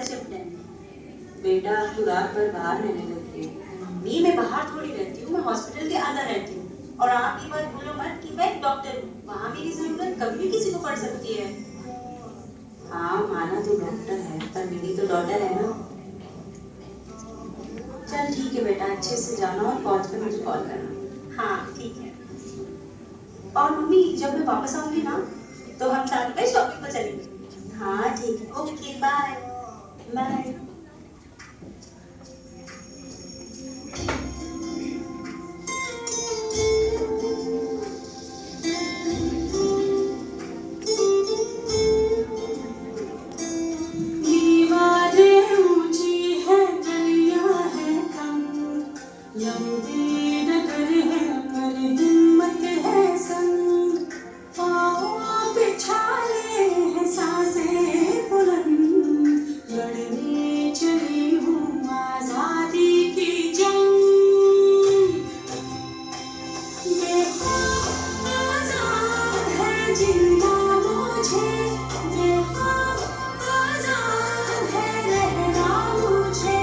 वाला शिफ्ट है। बेटा तू रात भर बाहर रहने लगी है। मम्मी मैं बाहर थोड़ी रहती हूँ, मैं हॉस्पिटल के अंदर रहती हूँ। और आप ये बात भूलो मत कि मैं एक डॉक्टर हूँ, वहाँ मेरी जरूरत कभी भी किसी को पड़ सकती है। हाँ माना तू डॉक्टर है, पर मेरी तो डॉटर है ना। चल ठीक है बेटा, अच्छे से जाना और पहुँच कर मुझे कॉल करना। हाँ ठीक है। और मम्मी जब मैं वापस आऊंगी ना तो हम साथ में शॉपिंग पर चलेंगे। हाँ ठीक है, ओके बाय बाय। दीवारें ऊंची है, गलियां है कम, लंबी डगर है पर हिम्मत है संग। पाँव बिछाए हैं सांसें बुलंद, लड़ने चली हूँ आजादी की जंग। बेखौफ आजाद है जीना मुझे, बेखौफ आजाद है रहना मुझे।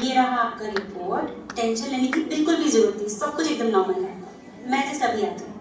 ये रहा आपका रिपोर्ट। टेंशन लेने की बिल्कुल भी जरूरत नहीं, सब कुछ एकदम नॉर्मल है। मैं जस्ट अभी आती हूँ।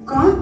कौन?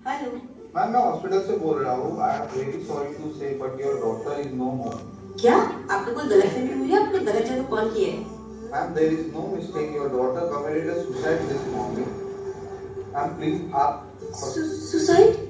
हेलो मैम मैं हॉस्पिटल से बोल रहा हूँ। I am very sorry to say but your daughter is no more. क्या आपने कोई गलतफहमी हुई है? आपने गलत जगह कॉल किया है। Ma'am there is no mistake, your daughter committed suicide this morning. Ma'am please आप सुसाइड?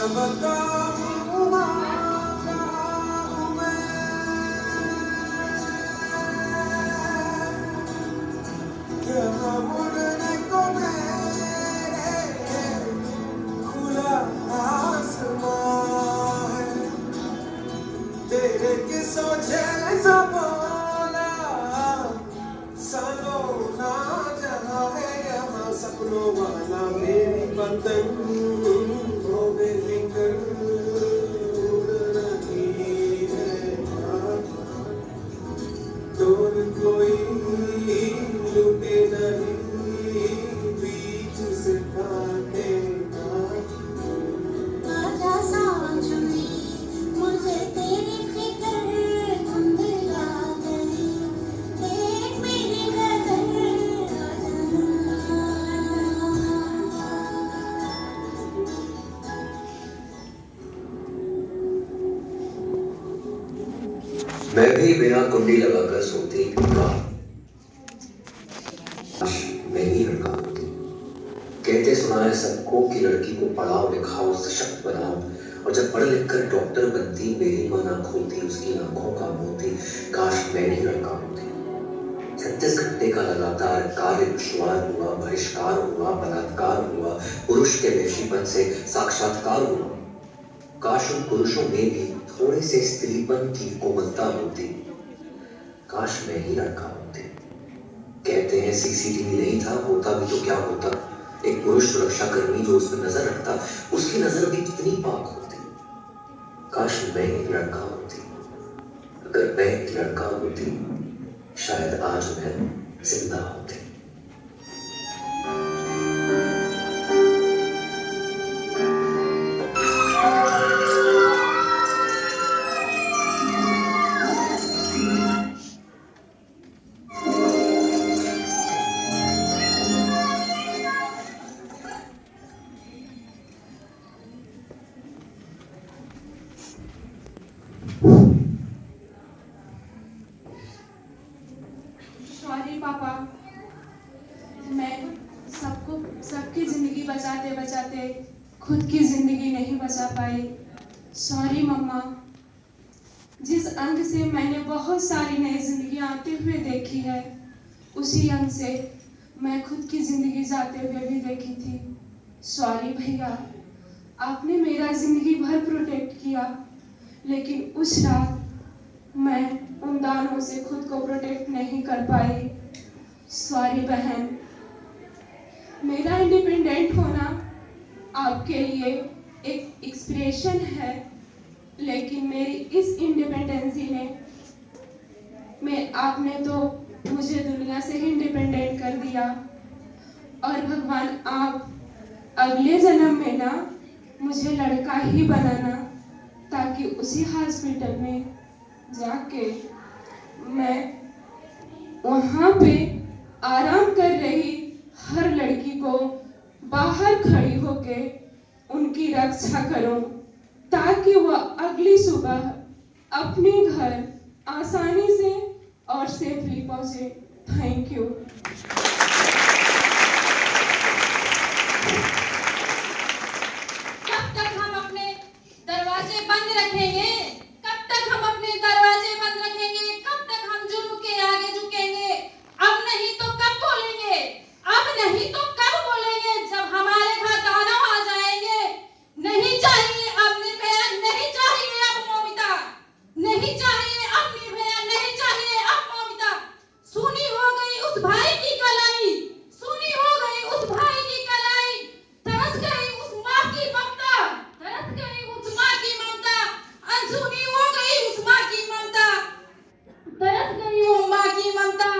बताऊं मैं यहाँ मुड़ने को मेरे खुला आसमां है तेरे किस्सों जैसा बोला सालों ना जहाँ है यहाँ सपनों वाला मेरी पतंग हो बेफिक्र उड़ रही है डोर कोई लुटे नहीं बीच से काटेगा आजा सांझ में मुझे तेरी फिक्र धुंधला गई देख मेरी नजर मैं भी बिना कुंडी लगाकर सोती काश मैं ही लड़का होती। कहते सुना है सबको कि लड़की को पढ़ाओ लिखाओ सशक्त बनाओ और जब पढ़ लिख कर डॉक्टर बनती मेरी मां ना खोलती उसकी आंखों का मोती। काश मैं ही लड़का होती। 36 घंटे का लगातार कार्य दुश्वार हुआ बहिष्कार हुआ बलात्कार हुआ पुरुष के वेशीपन से साक्षात्कार हुआ। काश उन पुरुषों में भी थोड़े से स्त्रीपन की कोमलता होती। काश मैं ही लड़का होती। कहते हैं सीसीटीवी नहीं था होता भी तो क्या होता। एक पुरुष सुरक्षा कर्मी जो उस पर नजर रखता उसकी नजर भी कितनी पाक होती। काश मैं एक लड़का होती। अगर मैं एक लड़का होती शायद आज मैं जिंदा होती। सॉरी पापा, मैं सबकी जिंदगी बचाते बचाते खुद की जिंदगी नहीं बचा पाई। सॉरी मम्मा, जिस अंग से मैंने बहुत सारी नई जिंदगी आते हुए देखी है उसी अंग से मैं खुद की जिंदगी जाते हुए भी देखी थी। सॉरी भैया, आपने मेरा जिंदगी भर प्रोटेक्ट किया लेकिन उस रात मैं उन दानों से खुद को प्रोटेक्ट नहीं कर पाई। सॉरी बहन, मेरा इंडिपेंडेंट होना आपके लिए एक एक्सप्रेशन है लेकिन मेरी इस इंडिपेंडेंसी में आपने तो मुझे दुनिया से ही इंडिपेंडेंट कर दिया। और भगवान आप अगले जन्म में ना मुझे लड़का ही बनाना ताकि उसी हॉस्पिटल में जाके मैं वहां पे आराम कर रही हर लड़की को बाहर खड़ी होके उनकी रक्षा करूं ताकि वह अगली सुबह अपने घर आसानी से और सेफली पहुंचे। Thank you. कब तक हम अपने दरवाजे बंद रखेंगे? कब तक हम अपने दरवाजे बंद रखेंगे? कब तक हम जुल्म के आगे झुकेंगे? अब नहीं तो कब बोलेंगे? अब नहीं तो कब बोलेंगे? जब हमारे घर दानव आ जाएंगे। नहीं चाहिए अब निर्भया, नहीं चाहिए अब मौमिता, नहीं चाहिए अब निर्भया, नहीं चाहिए अब मौमिता। सुनी हो गई उस भाई की कलाई, सुनी हो गई उस भाई की कलाई। तरस गई उस माँ की ममता, तरस गई उस माँ की ममता। अनसुनी हो गई उस माँ की ममता, तरस गई वो माँ की ममता।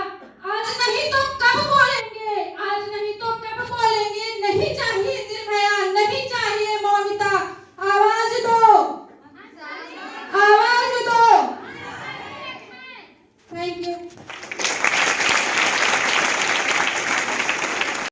आज नहीं तो कब बोलेंगे? आज नहीं तो कब बोलेंगे? नहीं चाहिए निर्भया, नहीं चाहिए मौमिता। आवाज दो, आवाज दो। Thank you.